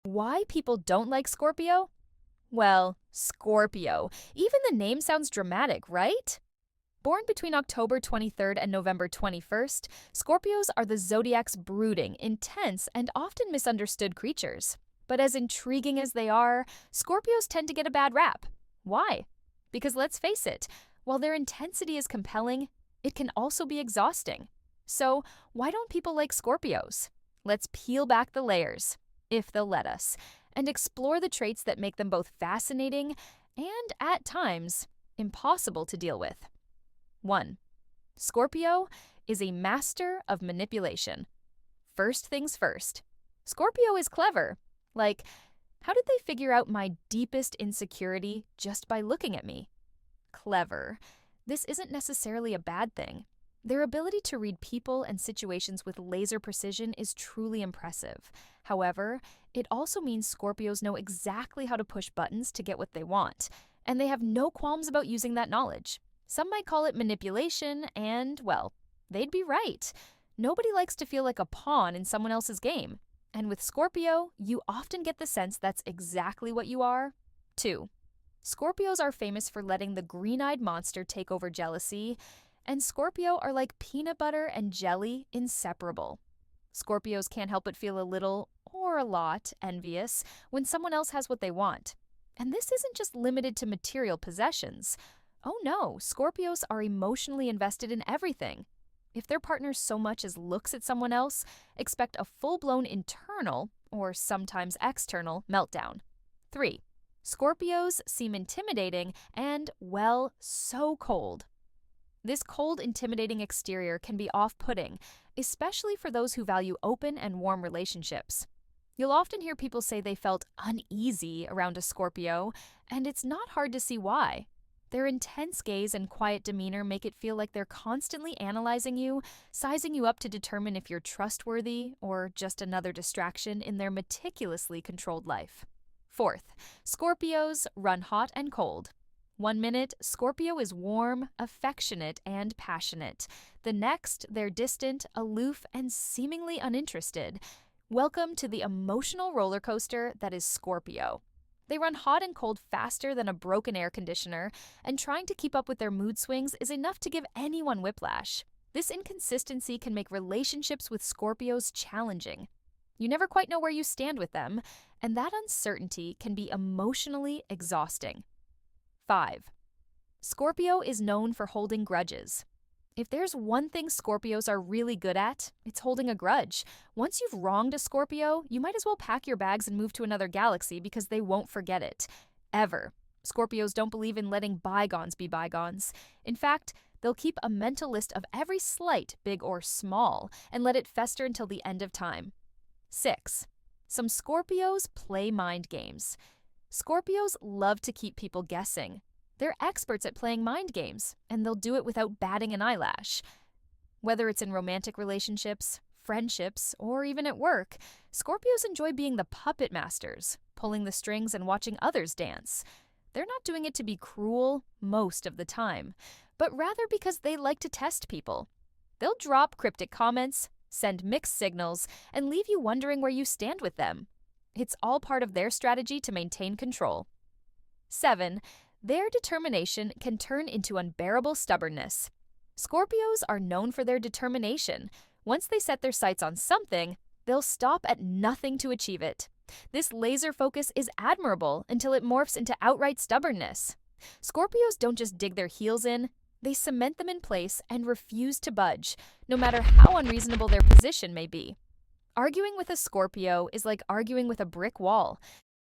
Why people don't like Scorpio? Well, Scorpio. Even the name sounds dramatic, right? Born between October 23rd and November 21st, Scorpios are the zodiac's brooding, intense, and often misunderstood creatures. But as intriguing as they are, Scorpios tend to get a bad rap. Why? Because let's face it, while their intensity is compelling, it can also be exhausting. So, why don't people like Scorpios? Let's peel back the layers, if they'll let us, and explore the traits that make them both fascinating and, at times, impossible to deal with. 1. Scorpio is a master of manipulation. First things first, Scorpio is clever. Like, how did they figure out my deepest insecurity just by looking at me? Clever. This isn't necessarily a bad thing. Their ability to read people and situations with laser precision is truly impressive. However, it also means Scorpios know exactly how to push buttons to get what they want, and they have no qualms about using that knowledge. Some might call it manipulation, and, well, they'd be right. Nobody likes to feel like a pawn in someone else's game. And with Scorpio, you often get the sense that's exactly what you are. 2. Scorpios are famous for letting the green-eyed monster take over jealousy, and Scorpio are like peanut butter and jelly, inseparable. Scorpios can't help but feel a little, or a lot, envious when someone else has what they want. And this isn't just limited to material possessions. Oh no, Scorpios are emotionally invested in everything. If their partner so much as looks at someone else, expect a full-blown internal, or sometimes external, meltdown. 3. Scorpios seem intimidating and, well, so cold. This cold, intimidating exterior can be off-putting, especially for those who value open and warm relationships. You'll often hear people say they felt uneasy around a Scorpio, and it's not hard to see why. Their intense gaze and quiet demeanor make it feel like they're constantly analyzing you, sizing you up to determine if you're trustworthy or just another distraction in their meticulously controlled life. 4th, Scorpios run hot and cold. 1 minute, Scorpio is warm, affectionate, and passionate. The next, they're distant, aloof, and seemingly uninterested. Welcome to the emotional roller coaster that is Scorpio. They run hot and cold faster than a broken air conditioner, and trying to keep up with their mood swings is enough to give anyone whiplash. This inconsistency can make relationships with Scorpios challenging. You never quite know where you stand with them, and that uncertainty can be emotionally exhausting. 5. Scorpio is known for holding grudges. If there's one thing Scorpios are really good at, it's holding a grudge. Once you've wronged a Scorpio, you might as well pack your bags and move to another galaxy because they won't forget it. Ever. Scorpios don't believe in letting bygones be bygones. In fact, they'll keep a mental list of every slight, big or small, and let it fester until the end of time. 6. Some Scorpios play mind games. Scorpios love to keep people guessing. They're experts at playing mind games, and they'll do it without batting an eyelash. Whether it's in romantic relationships, friendships, or even at work, Scorpios enjoy being the puppet masters, pulling the strings and watching others dance. They're not doing it to be cruel most of the time, but rather because they like to test people. They'll drop cryptic comments, send mixed signals, and leave you wondering where you stand with them. It's all part of their strategy to maintain control. 7. Their determination can turn into unbearable stubbornness. Scorpios are known for their determination. Once they set their sights on something, they'll stop at nothing to achieve it. This laser focus is admirable until it morphs into outright stubbornness. Scorpios don't just dig their heels in, they cement them in place and refuse to budge, no matter how unreasonable their position may be. Arguing with a Scorpio is like arguing with a brick wall.